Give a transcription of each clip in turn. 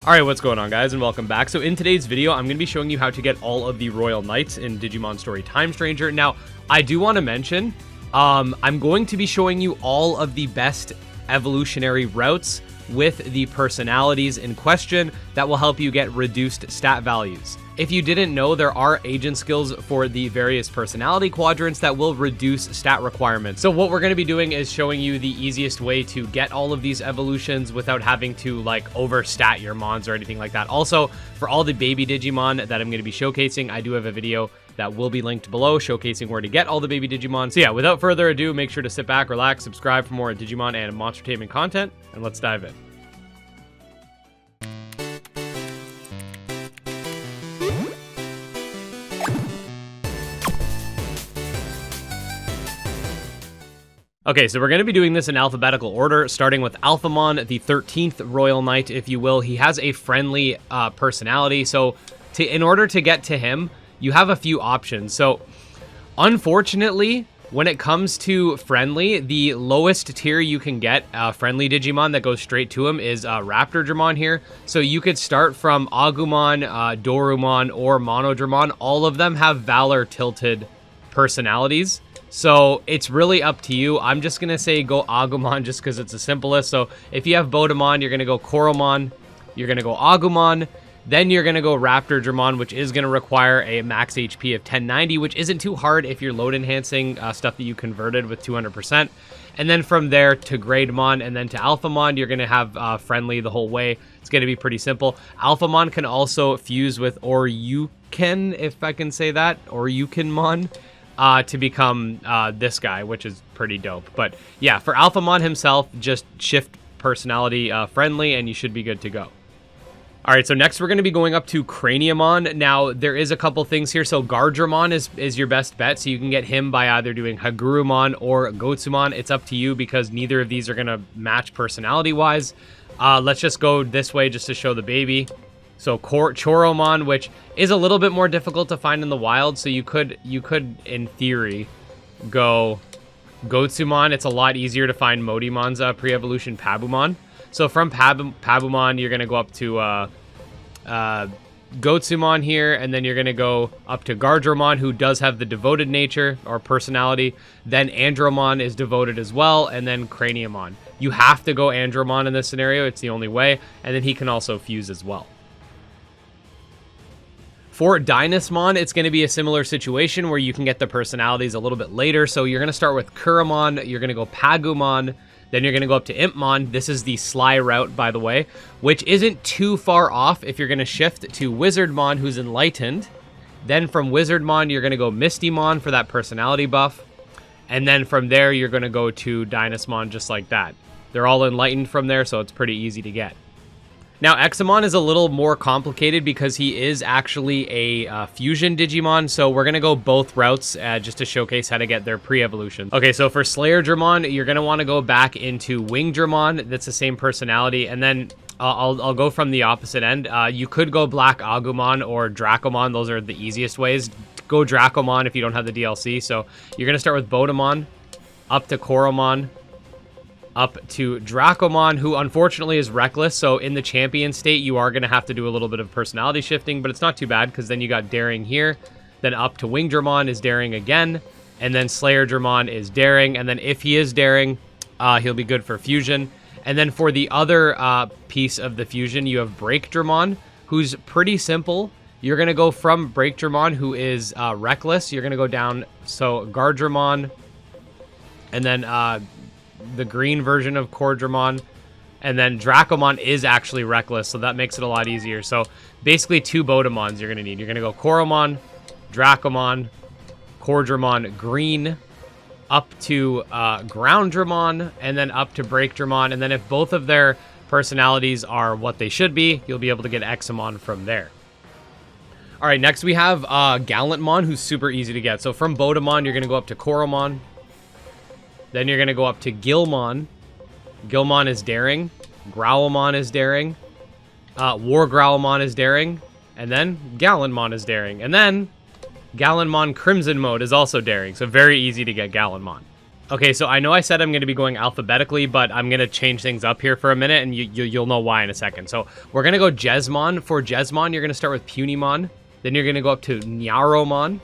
Alright, what's going on, guys, and welcome back. So in today's video, I'm going to be showing you how to get all of the Royal Knights in Digimon Story Time Stranger. Now, I do want to mention, I'm going to be showing you all of the best evolutionary routes with the personalities in question that will help you get reduced stat values. If you didn't know, there are agent skills for the various personality quadrants that will reduce stat requirements. So what we're going to be doing is showing you the easiest way to get all of these evolutions without having to like overstat your mons or anything like that. Also, for all the baby Digimon that I'm going to be showcasing, I do have a video that will be linked below showcasing where to get all the baby Digimon. So yeah, without further ado, make sure to sit back, relax, subscribe for more Digimon and monster taming content, and let's dive in. Okay, so we're going to be doing this in alphabetical order, starting with Alphamon, the 13th Royal Knight, if you will. He has a friendly personality, so in order to get to him, you have a few options. So, unfortunately, when it comes to friendly, the lowest tier you can get friendly Digimon that goes straight to him is Raptordramon here. So you could start from Agumon, Dorumon, or Monodramon. All of them have Valor tilted personalities. So it's really up to you. I'm just going to say go Agumon just because it's the simplest. So if you have Bodemon, you're going to go Koromon, you're going to go Agumon, then you're going to go Raptordramon, which is going to require a max HP of 1090, which isn't too hard if you're load enhancing stuff that you converted with 200%. And then from there to Grademon and then to Alphamon, you're going to have friendly the whole way. It's going to be pretty simple. Alphamon can also fuse with Oryuken, if I can say that, Oryukenmon. To become this guy, which is pretty dope. But yeah, for Alphamon himself, just shift personality friendly and you should be good to go. All right, so next we're going to be going up to Craniamon. Now, there is a couple things here. So Gardramon is your best bet. So you can get him by either doing Hagurumon or Gotsumon. It's up to you because neither of these are going to match personality-wise. Let's just go this way just to show the baby. So Choromon, which is a little bit more difficult to find in the wild, so you could in theory go Gotsumon. It's a lot easier to find Modimon's pre-evolution Pabumon. So from Pabumon, you're gonna go up to Gotsumon here, and then you're gonna go up to Gardramon, who does have the devoted nature or personality. Then Andromon is devoted as well, and then Craniamon. You have to go Andromon in this scenario; it's the only way, and then he can also fuse as well. For Dynasmon, it's going to be a similar situation where you can get the personalities a little bit later. So you're going to start with Kuramon, you're going to go Pagumon, then you're going to go up to Impmon. This is the Sly route, by the way, which isn't too far off if you're going to shift to Wizardmon, who's enlightened. Then from Wizardmon, you're going to go Mistymon for that personality buff. And then from there, you're going to go to Dynasmon just like that. They're all enlightened from there, so it's pretty easy to get. Now, Examon is a little more complicated because he is actually a fusion Digimon, so we're going to go both routes just to showcase how to get their pre-evolution. Okay, so for Slayerdramon, you're going to want to go back into Wingdramon. That's the same personality, and then I'll go from the opposite end. You could go Black Agumon or Dracomon. Those are the easiest ways. Go Dracomon if you don't have the DLC. So you're going to start with Bodemon, up to Koromon, up to Dracomon, who unfortunately is reckless. So in the champion state, you are going to have to do a little bit of personality shifting, but it's not too bad because then you got Daring here. Then up to Wingdramon is Daring again. And then Slayerdramon is Daring. And then if he is Daring, he'll be good for fusion. And then for the other piece of the fusion, you have Breakdramon, who's pretty simple. You're going to go from Breakdramon, who is reckless. You're going to go down, so Gardramon, and then the green version of Cordramon, and then Dracomon is actually reckless, so that makes it a lot easier. So basically 2 Bodemons you're going to need. You're going to go Koromon, Dracomon, Cordramon, green, up to Grounddramon, and then up to Breakdramon, and then if both of their personalities are what they should be, you'll be able to get Examon from there. All right, next we have Gallantmon, who's super easy to get. So from Bodemon, you're going to go up to Koromon. Then you're going to go up to Gilmon. Gilmon is Daring. Growlmon is Daring. War Growlmon is Daring. And then Gallantmon is Daring. And then Gallantmon Crimson Mode is also Daring. So very easy to get Gallantmon. Okay, so I know I said I'm going to be going alphabetically, but I'm going to change things up here for a minute, and you'll know why in a second. So we're going to go Jesmon. For Jesmon, you're going to start with Punimon. Then you're going to go up to Nyaromon.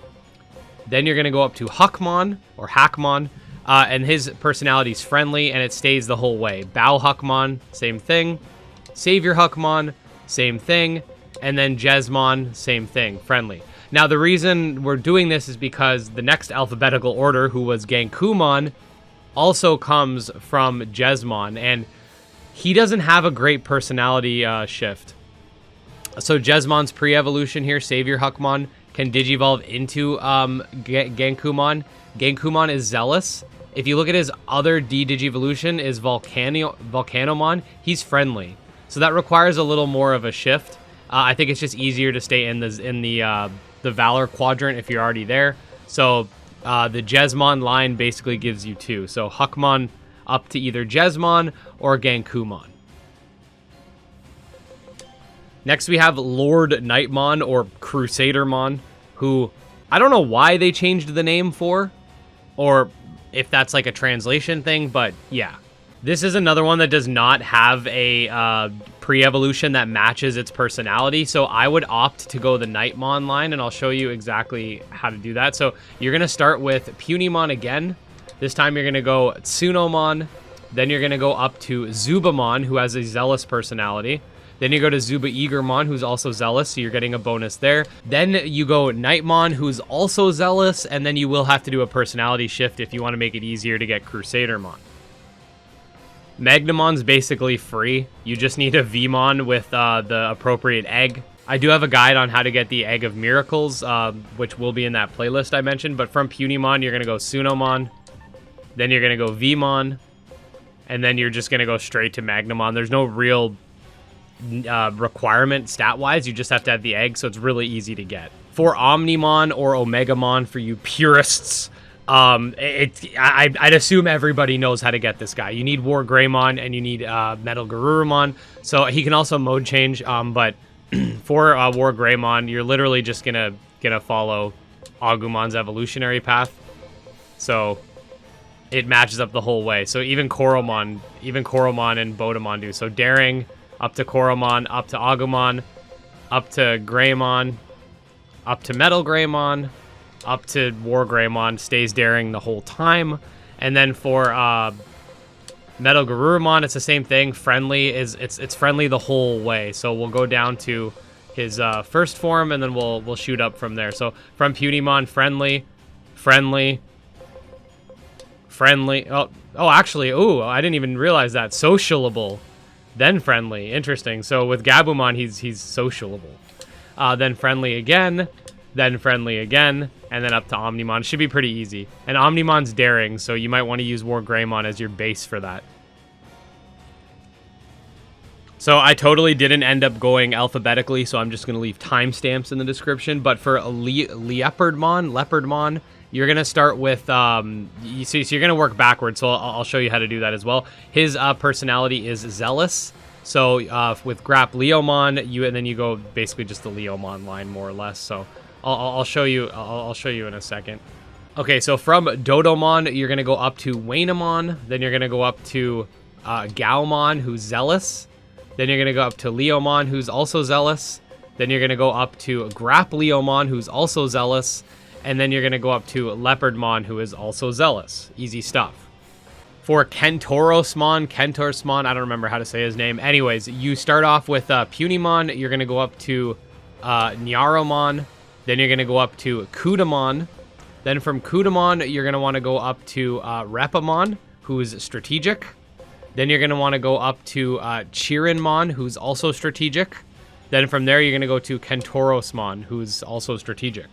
Then you're going to go up to Huckmon, or Hackmon. And his personality's friendly, and it stays the whole way. Bow Huckmon, same thing. Savior Huckmon, same thing. And then Jesmon, same thing, friendly. Now, the reason we're doing this is because the next alphabetical order, who was Gankoomon, also comes from Jesmon, and he doesn't have a great personality shift. So Jesmon's pre-evolution here, Savior Huckmon, can digivolve into Gankoomon. Gankoomon is zealous. If you look at his other D-Digivolution is Volcanomon, he's friendly. So that requires a little more of a shift. I think it's just easier to stay in the Valor quadrant if you're already there. So the Jesmon line basically gives you two. So Huckmon up to either Jesmon or Gankoomon. Next we have Lordknightmon or Crusadermon, who I don't know why they changed the name for, or if that's like a translation thing, but yeah. This is another one that does not have a pre-evolution that matches its personality, so I would opt to go the Knightmon line, and I'll show you exactly how to do that. So you're going to start with Punimon again. This time you're going to go Tsunomon, then you're going to go up to Zubamon, who has a zealous personality. Then you go to Zuba-Eagermon, who's also zealous, so you're getting a bonus there. Then you go Knightmon, who's also zealous, and then you will have to do a personality shift if you want to make it easier to get Crusadermon. Magnamon's basically free. You just need a Vmon with the appropriate egg. I do have a guide on how to get the Egg of Miracles, which will be in that playlist I mentioned. But from Punimon, you're going to go Tsunomon. Then you're going to go Vmon. And then you're just going to go straight to Magnamon. There's no real requirement stat-wise. You just have to have the egg, so it's really easy to get. For Omnimon or Omegamon, for you purists, I'd assume everybody knows how to get this guy. You need War Greymon and you need Metal Garurumon. So he can also mode change, but for War Greymon, you're literally just gonna follow Agumon's evolutionary path. So it matches up the whole way. So even Koromon and Bodamon do. So Daring up to Koromon, up to Agumon, up to Greymon, up to Metal Greymon, up to War Greymon, stays Daring the whole time. And then for Metal Garurumon, it's the same thing. Friendly it's friendly the whole way. So we'll go down to his first form, and then we'll shoot up from there. So from Punimon, friendly. Oh, actually, I didn't even realize that. Socialable, then friendly. Interesting. So with Gabumon, he's socialable. Then friendly again. Then friendly again, and then up to Omnimon. It should be pretty easy. And Omnimon's Daring, so you might want to use War Greymon as your base for that. So I totally didn't end up going alphabetically, so I'm just going to leave timestamps in the description. But for Leopardmon, you're going to start with, so you're going to work backwards, so I'll show you how to do that as well. His personality is Zealous. So with Grap Leomon, and then you go basically just the Leomon line, more or less. So I'll show you. I'll show you in a second. Okay, so from Dodomon, you're gonna go up to Wainamon. Then you're gonna go up to Gaomon, who's zealous. Then you're gonna go up to Leomon, who's also zealous. Then you're gonna go up to Grap Leomon, who's also zealous. And then you're gonna go up to Leopardmon, who is also zealous. Easy stuff. For Kentaurosmon, I don't remember how to say his name. Anyways, you start off with Punimon. You're gonna go up to Nyaromon. Then you're going to go up to Kudamon. Then from Kudamon, you're going to want to go up to Repamon, who's strategic. Then you're going to want to go up to Chirinmon, who's also strategic. Then from there, you're going to go to Kentaurosmon, who's also strategic.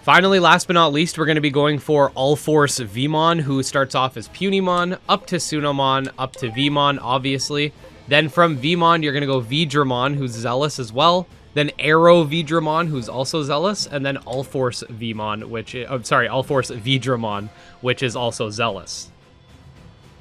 Finally, last but not least, we're going to be going for Ulforceveedramon, who starts off as Punimon, up to Tsunomon, up to Vmon, obviously. Then from Vmon, you're going to go Veedramon, who's zealous as well. Then Ulforceveedramon, who's also zealous, and then Ulforceveedramon, which is also zealous.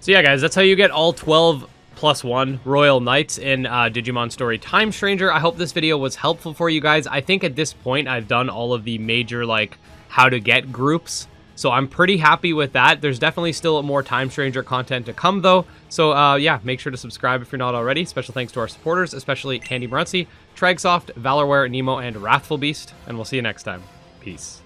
So yeah, guys, that's how you get all 12 +1 Royal Knights in Digimon Story Time Stranger. I hope this video was helpful for you guys. I think at this point I've done all of the major, like, how to get groups. So I'm pretty happy with that. There's definitely still more Time Stranger content to come, though. So yeah, make sure to subscribe if you're not already. Special thanks to our supporters, especially Candy Maruncy, Tragsoft, Valorware, Nemo, and Wrathful Beast. And we'll see you next time. Peace.